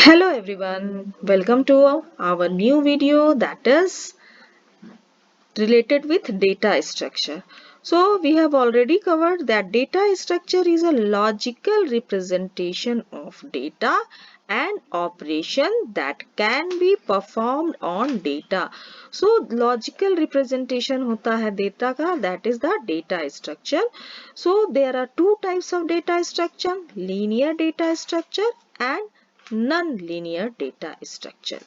Hello everyone, welcome to our new video that is related with data structure. So we have already covered that data structure is a logical representation of data and operation that can be performed on data. So logical representation होता है data का, that is the data structure. So there are two types of data structure, linear data structure and non-linear data structure.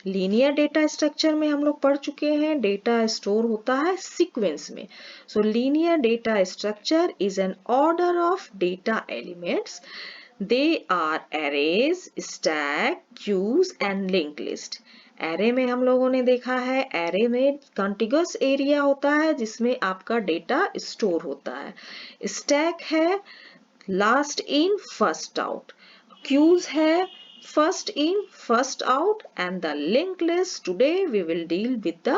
Linear data structure में हम लोग पढ़ चुके हैं data store होता है सीक्वेंस में. So linear data structure is an order of data elements. They are arrays, stack, queues and link list. Array में हम लोगों ने देखा है एरे में कॉन्टिगस एरिया होता है जिसमें आपका डेटा स्टोर होता है. स्टैक है last in first out. Queues है first in first out, and the linked list. Today we will deal with the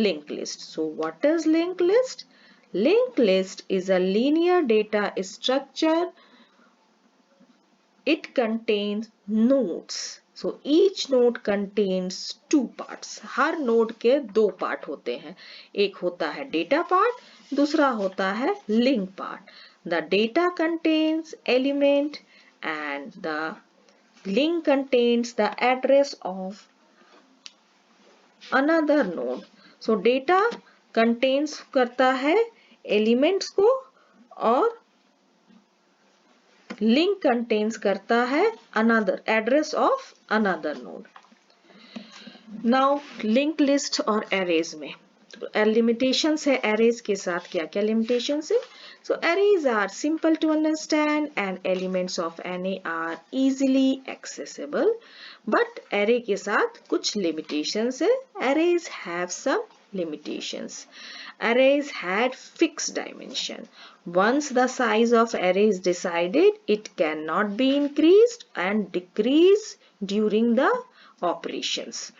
linked list. So what is linked list? Linked list is a linear data structure. It contains nodes. So each node contains two parts. Her node के दो part होते हैं. एक होता है data part, दूसरा होता है link part. The data contains element and the link contains the address of another node. So data contains करता है elements को और link contains करता है another address of another node. Now linked list और arrays में limitations है arrays के साथ क्या क्या limitations है. So arrays are simple to understand and elements of array are easily accessible. But array के साथ कुछ limitations है. Arrays have some limitations. Arrays had fixed dimension. Once the size of array is decided, it cannot be increased and decreased during the operations.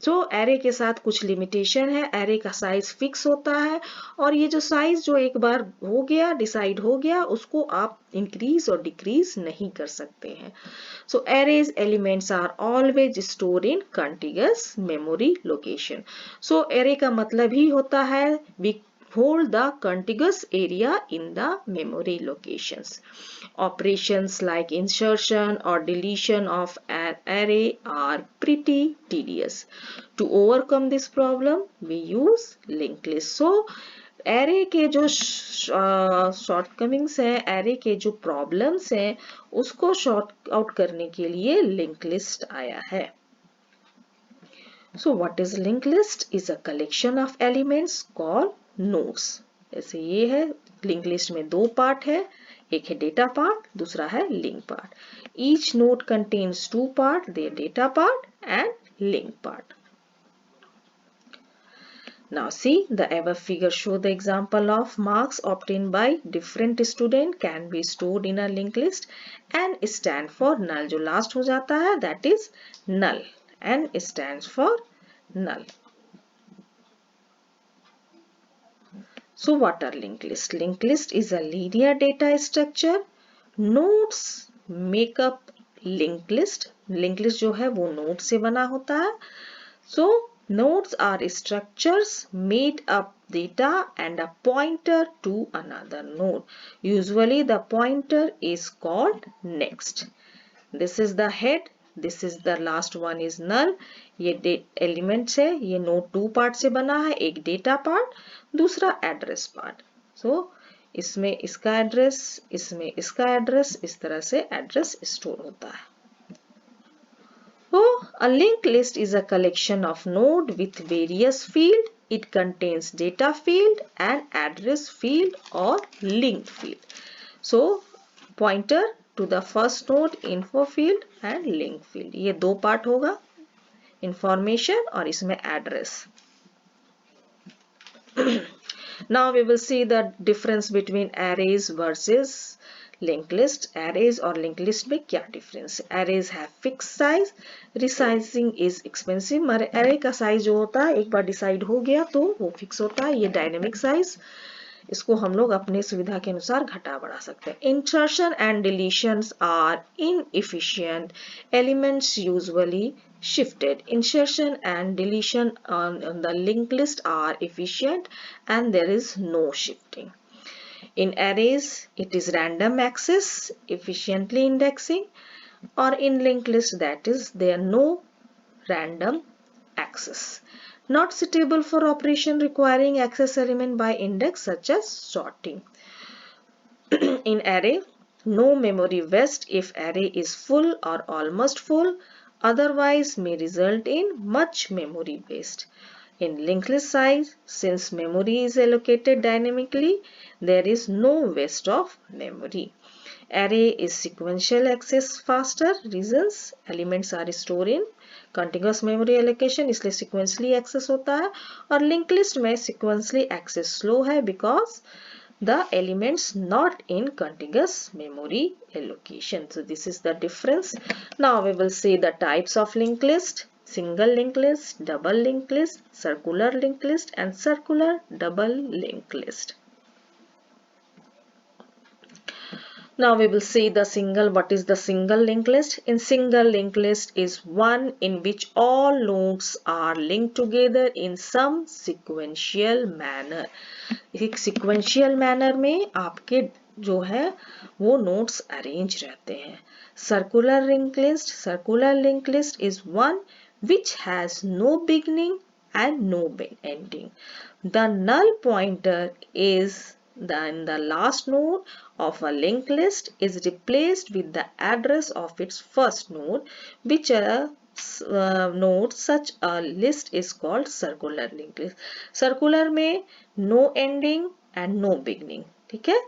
तो array के साथ कुछ limitation है. Array का साइज फिक्स होता है और ये जो साइज जो एक बार हो गया डिसाइड हो गया उसको आप इंक्रीज और डिक्रीज नहीं कर सकते हैं. So arrays elements are always store in contiguous memory location. So array का मतलब ही होता है we hold the contiguous area in the memory locations. Operations like insertion or deletion of an array are pretty tedious. To overcome this problem, we use linked list. So, array के जो shortcomings हैं, array के जो problems हैं, उसको short out करने के लिए लिंक लिस्ट आया है. So what is linked list? Is a collection of elements called nodes. जैसे ये है लिंक लिस्ट में दो पार्ट है, एक है डेटा पार्ट, दूसरा है link part. Each node contains two parts, their data part and link part. Now see the above figure show the example of marks obtained by different student can be stored in a linked list and stand for null. जो last हो जाता है that is null and stands for null. So what are linked list? Linked list is a linear data structure. Nodes make up linked list. Linked list जो है वो node से बना होता है. So nodes are structures made up data and a pointer to another node. Usually the pointer is called next. This is the head. This is the last one is null. ये elements है, ये node two part से बना है, एक data part, दूसरा address part. सो इसमें इसका एड्रेस, इसमें इसका एड्रेस, इस तरह से एड्रेस स्टोर होता है. So a linked list is a collection of node with various field. It contains data field and address field or linked field. So pointer to the first node, info field and link field. ये दो part होगा, information और इसमें address. Now we will see the difference between arrays versus linked list. Arrays और linked list में क्या difference है? Arrays have fixed size. Resizing is expensive. array का size जो होता है एक बार decide हो गया तो वो fix होता है. ये dynamic size. इसको हम लोग अपने सुविधा के अनुसार घटा बढ़ा सकते हैं. Insertion and deletions are inefficient. Elements usually shifted. Insertion and deletion on the linked list are efficient and there is no shifting. In arrays, it is random access, efficiently indexing, or in linked list, that is, there are no random access. Not suitable for operation requiring access element by index such as sorting. In array, no memory waste if array is full or almost full, otherwise may result in much memory waste. In linked list size, since memory is allocated dynamically, there is no waste of memory. Array is sequential access faster reasons elements are stored in continuous memory allocation इसलिए sequentially access होता है और linked list में sequentially access slow है because the elements not in contiguous memory allocation. So this is the difference. Now we will see the types of linked list. Single linked list, double linked list, circular linked list and circular double linked list. Now we will see the single. What is the single linked list? In single linked list is one in which all nodes are linked together in some sequential manner. एक sequential manner में आपके जो है वो nodes arrange रहते हैं. Circular linked list is one which has no beginning and no ending. The null pointer is then the last node of a linked list is replaced with the address of its first node, which node such a list is called circular linked list. Circular में no ending and no beginning. ठीक है.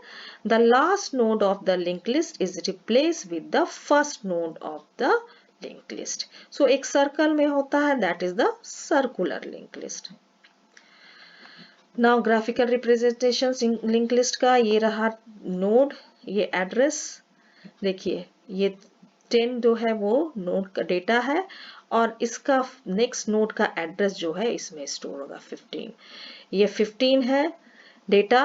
The last node of the linked list is replaced with the first node of the linked list. So एक circle में होता है, that is the circular linked list. Now graphical representation linked list का ये रहा node, ये address. देखिए ये 10 जो है वो नोड का डेटा है और इसका नेक्स्ट नोड का एड्रेस जो है इसमें स्टोर होगा 15. ये 15 है डेटा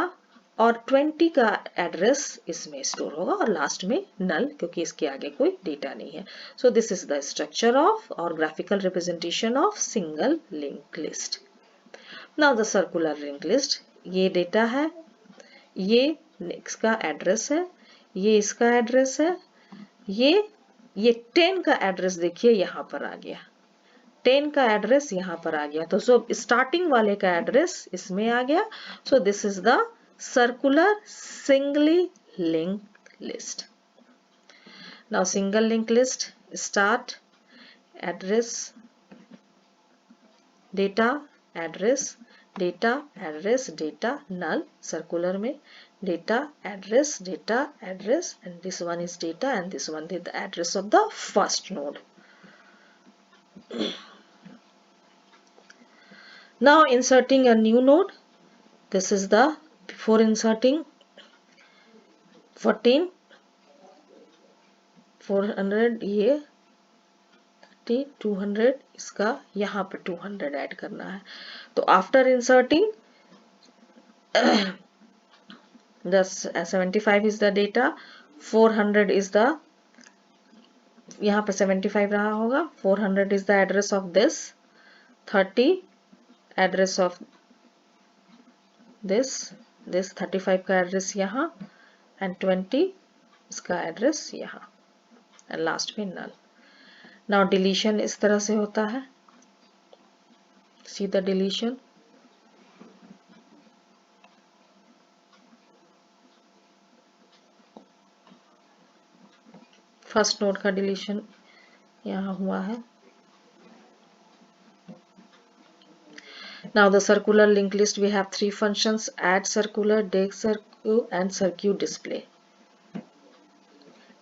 और 20 का एड्रेस इसमें स्टोर होगा और लास्ट में नल क्योंकि इसके आगे कोई डेटा नहीं है. So this is the structure of और graphical representation of single link list. Now the circular link list, ये डेटा है, ये इसका एड्रेस है, ये इसका एड्रेस है, ये 10 का एड्रेस देखिए यहाँ पर आ गया, 10 का एड्रेस यहाँ पर आ गया, तो सो स्टार्टिंग वाले का एड्रेस इसमें आ गया. So this is the circular singly link list. Now single link list start address data address data address data null. Circular में data address and this one is data and this one is the address of the first node. Now inserting a new node, this is the before inserting 14 400 ये 30 200 इसका यहाँ पर 200 add करना है. तो after inserting the 75 is the data, 400 is the यहाँ पर 75 रहा होगा, 400 is the address of this, 30 address of this 35 का एड्रेस यहाँ and 20 इसका एड्रेस यहाँ and लास्ट में नल. Now deletion इस तरह से होता है. See the deletion. First node का डिलीशन यहाँ हुआ है. Now the circular linked list we have three functions: add circular, delete circle and circle display.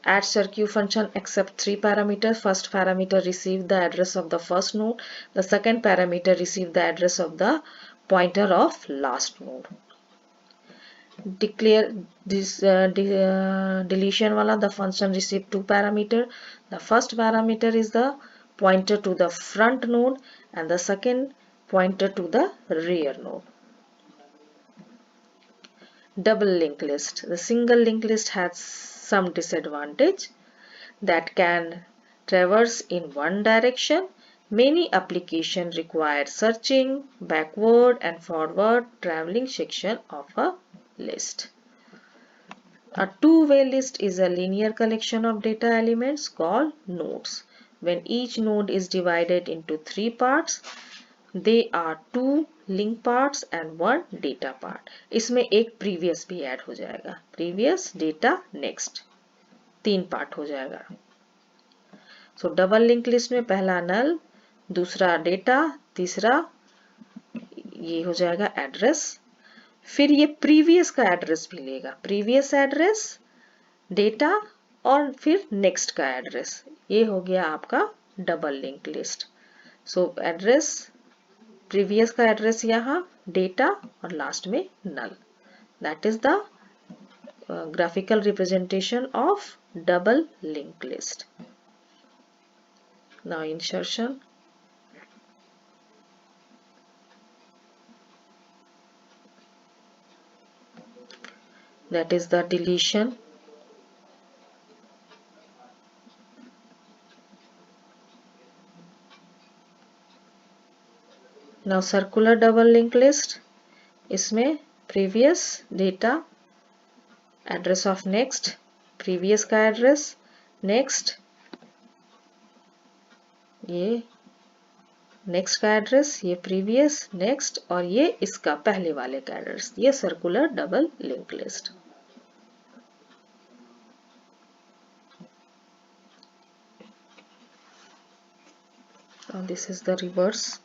Add circle function accepts three parameters. First parameter receive the address of the first node. The second parameter receive the address of the pointer of last node. Declare this deletion wala, the function receive two parameter. The first parameter is the pointer to the front node and the second pointer to the rear node. double linked list. The single linked list has some disadvantage that can traverse in one direction. Many applications require searching backward and forward traveling section of a list. A two-way list is a linear collection of data elements called nodes. When each node is divided into three parts, they are two link parts and one data part. इसमें एक previous भी add हो जाएगा. Previous, data, next. तीन part हो जाएगा. So double link list में पहला null, दूसरा data, तीसरा ये हो जाएगा address. फिर ये प्रीवियस का एड्रेस भी लेगा, प्रीवियस एड्रेस, डेटा और फिर नेक्स्ट का एड्रेस. ये हो गया आपका double link list. So address, previous का एड्रेस यहाँ, डेटा और लास्ट में null. That is the graphical representation of double linked list. Now insertion. That is the deletion. Now circular double linked list. इसमें previous data, address of next, previous का address, next, ये next का address, ये previous, next और ये इसका पहले वाले का एड्रेस. ये circular double link list. Now this is the reverse.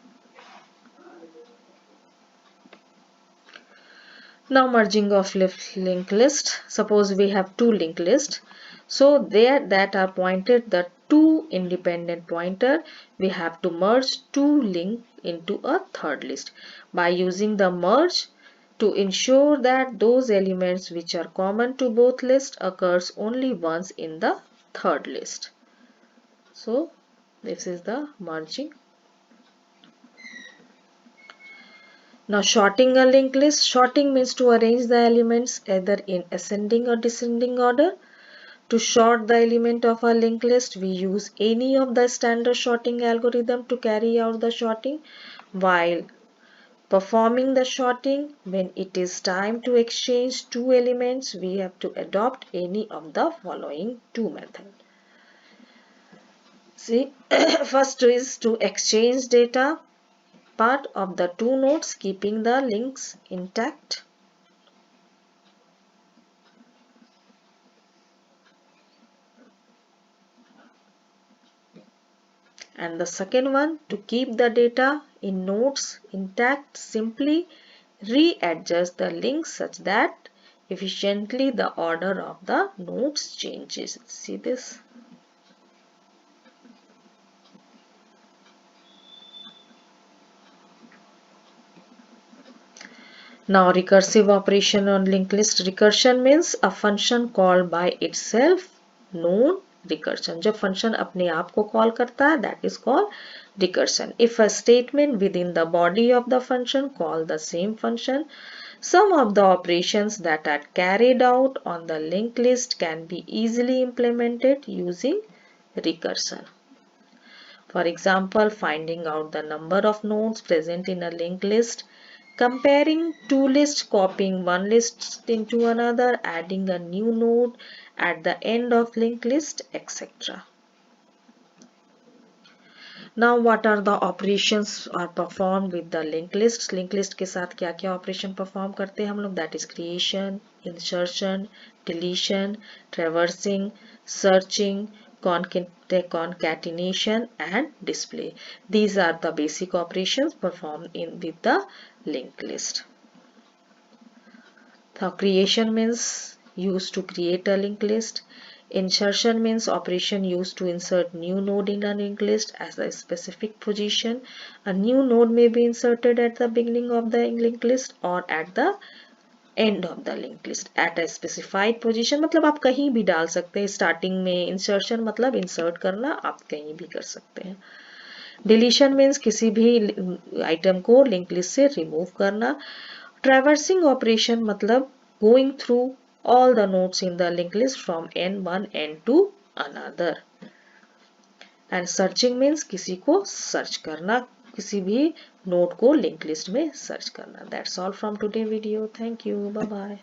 Now merging of linked list. Suppose we have two linked lists. So there that are pointed the two independent pointer, we have to merge two link into a third list by using the merge to ensure that those elements which are common to both lists occurs only once in the third list. So this is the merging. Now sorting a linked list. Sorting means to arrange the elements either in ascending or descending order. To sort the element of a linked list, we use any of the standard sorting algorithm to carry out the sorting. While performing the sorting, when it is time to exchange two elements, we have to adopt any of the following two methods. See, first is to exchange data part of the two nodes, keeping the links intact. And the second one, to keep the data in nodes intact, simply readjust the links such that efficiently the order of the nodes changes. See this? Now recursive operation on linked list. Recursion means a function called by itself, known recursion. जब function अपने आप को call करता है, that is called recursion. If a statement within the body of the function call the same function, some of the operations that are carried out on the linked list can be easily implemented using recursion. For example, finding out the number of nodes present in a linked list, comparing two lists, copying one list into another, adding a new node at the end of linked list, etc. Now what are the operations are performed with the linked list? Linked list के साथ क्या क्या operation perform करते हैं हम लोग? That is creation, insertion, deletion, traversing, searching, concatenation and display. These are the basic operations performed with the linked list. Now creation means used to create a linked list. Insertion means operation used to insert new node in a linked list as a specific position. A new node may be inserted at the beginning of the linked list or at the end of the linked list at a specified position. मतलब आप कहीं भी डाल सकते हैं. Starting में insertion मतलब insert करना, आप कहीं भी कर सकते हैं. Deletion means किसी भी item को linked list से remove करना. Traversing operation मतलब going through all the nodes in the linked list from n1 n to another. And searching means किसी को सर्च करना, किसी भी नोड को लिंक लिस्ट में सर्च करना. That's all from today video. Thank you. Bye bye.